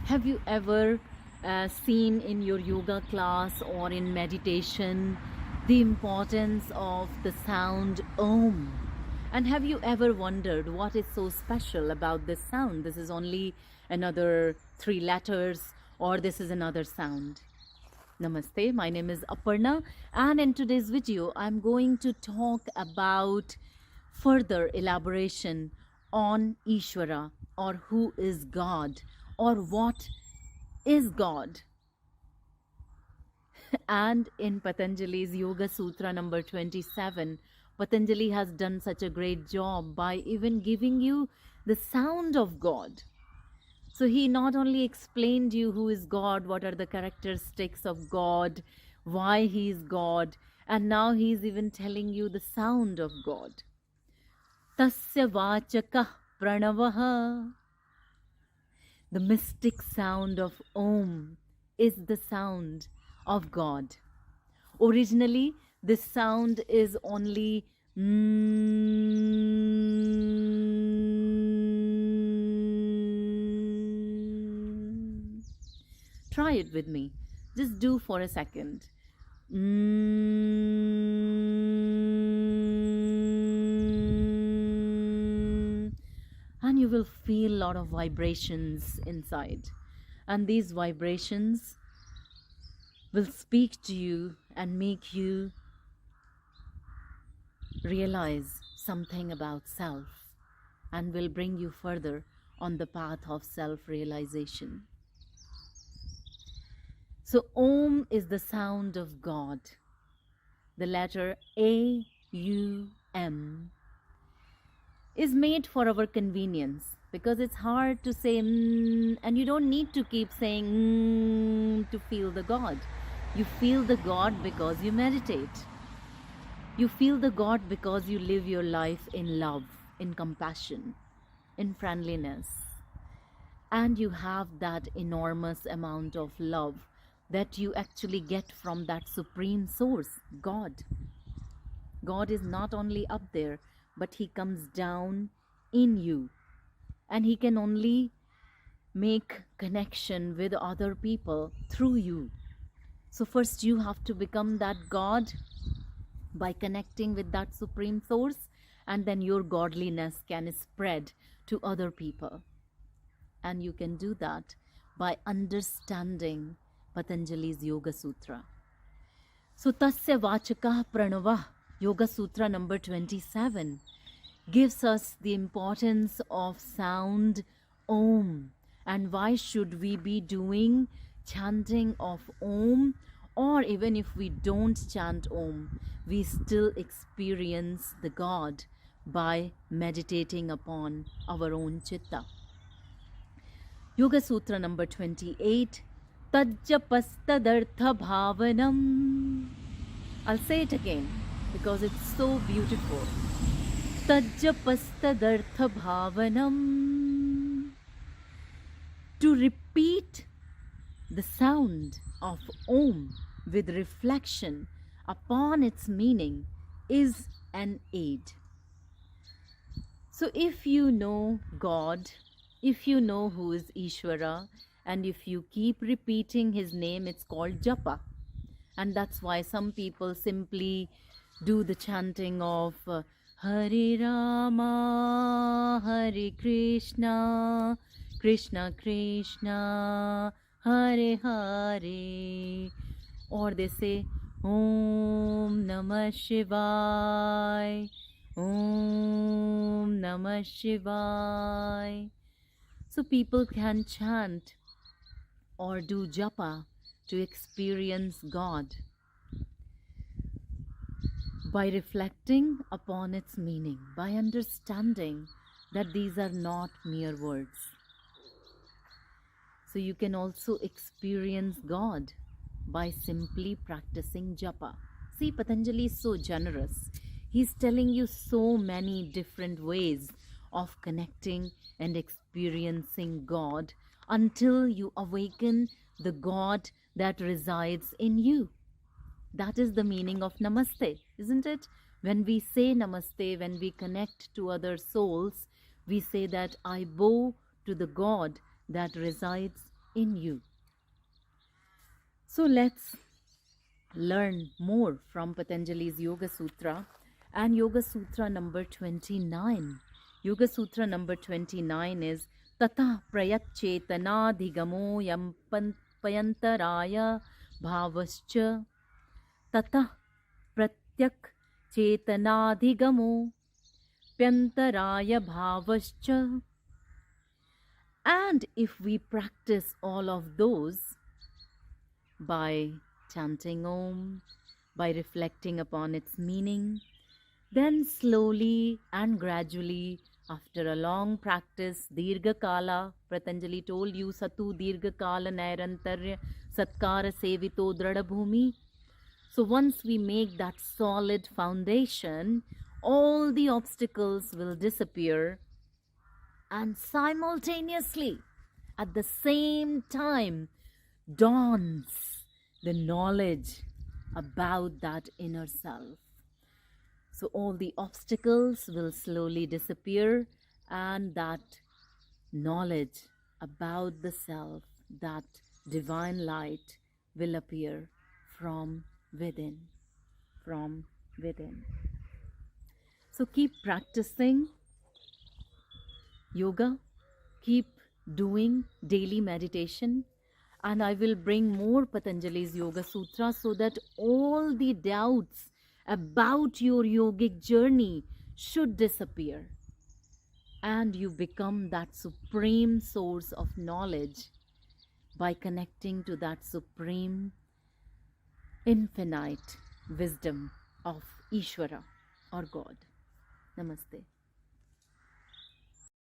Have you ever seen in your yoga class or in meditation the importance of the sound Om? And have you ever wondered what is so special about this sound? This is only another three letters, or this is another sound. Namaste, my name is Aparna, and in today's video I'm going to talk about further elaboration on Ishvara, or who is God, or what is God. And in Patanjali's Yoga Sutra number 27, Patanjali has done such a great job by even giving you the sound of God. So he not only explained you who is God, what are the characteristics of God, why he is God, and now he is even telling you the sound of God. Tasya vachakah pranavaha. The mystic sound of Om is the sound of God. Originally, this sound is only Try it with me. Just do for a second. And you will feel a lot of vibrations inside. And these vibrations will speak to you and make you realize something about self, and will bring you further on the path of self-realization. So Om is the sound of God. The letter A-U-M is made for our convenience, because it's hard to say and you don't need to keep saying to feel the God. You feel the God because you meditate. You feel the God because you live your life in love, in compassion, in friendliness. And you have that enormous amount of love that you actually get from that supreme source, God. God is not only up there, but he comes down in you. And he can only make connection with other people through you. So first you have to become that God by connecting with that supreme source, and then your godliness can spread to other people. And you can do that by understanding Patanjali's Yoga Sutra. So Tasya Vachaka Pranava, Yoga Sutra number 27, gives us the importance of sound Om. And why should we be doing chanting of Om? Or even if we don't chant Om, we still experience the God by meditating upon our own chitta. Yoga Sutra number 28, Tajjapastadartha bhavanam. I'll say it again because it's so beautiful. Tajjapastadartha bhavanam. To repeat the sound of Om with reflection upon its meaning is an aid. So if you know God, if you know who is Ishvara, and if you keep repeating his name, it's called japa. And that's why some people simply do the chanting of Hare Rama, Hare Krishna, Krishna Krishna, Hare Hare. Or they say Om Namah Shivaya, Om Namah Shivaya. So people can chant or do japa to experience God by reflecting upon its meaning, by understanding that these are not mere words. So you can also experience God by simply practicing japa. See, Patanjali is so generous. He's telling you so many different ways of connecting and experiencing God until you awaken the God that resides in you. That is the meaning of Namaste, isn't it? When we say Namaste, when we connect to other souls, we say that I bow to the God that resides in you. So let's learn more from Patanjali's Yoga Sutra and Yoga Sutra number 29. Yoga Sutra number 29 is Tata Prayat Chetanadhigamo Yam Payantaraya Bhavascha Tata Pratyak Chetanadhigamo Pyantaraya Bhavascha. And if we practice all of those by chanting Om, by reflecting upon its meaning, then slowly and gradually, after a long practice, Dirgha Kala, Patanjali told you, Satu Dirgha Kala Nairantarya Satkara Sevito Dradabhumi. So once we make that solid foundation, all the obstacles will disappear, and simultaneously, at the same time, dawns the knowledge about that inner self. So all the obstacles will slowly disappear, and that knowledge about the self, that divine light, will appear from within. From within. So keep practicing yoga, keep doing daily meditation, and I will bring more Patanjali's Yoga Sutra so that all the doubts about your yogic journey should disappear and you become that supreme source of knowledge by connecting to that supreme infinite wisdom of Ishvara or God. Namaste.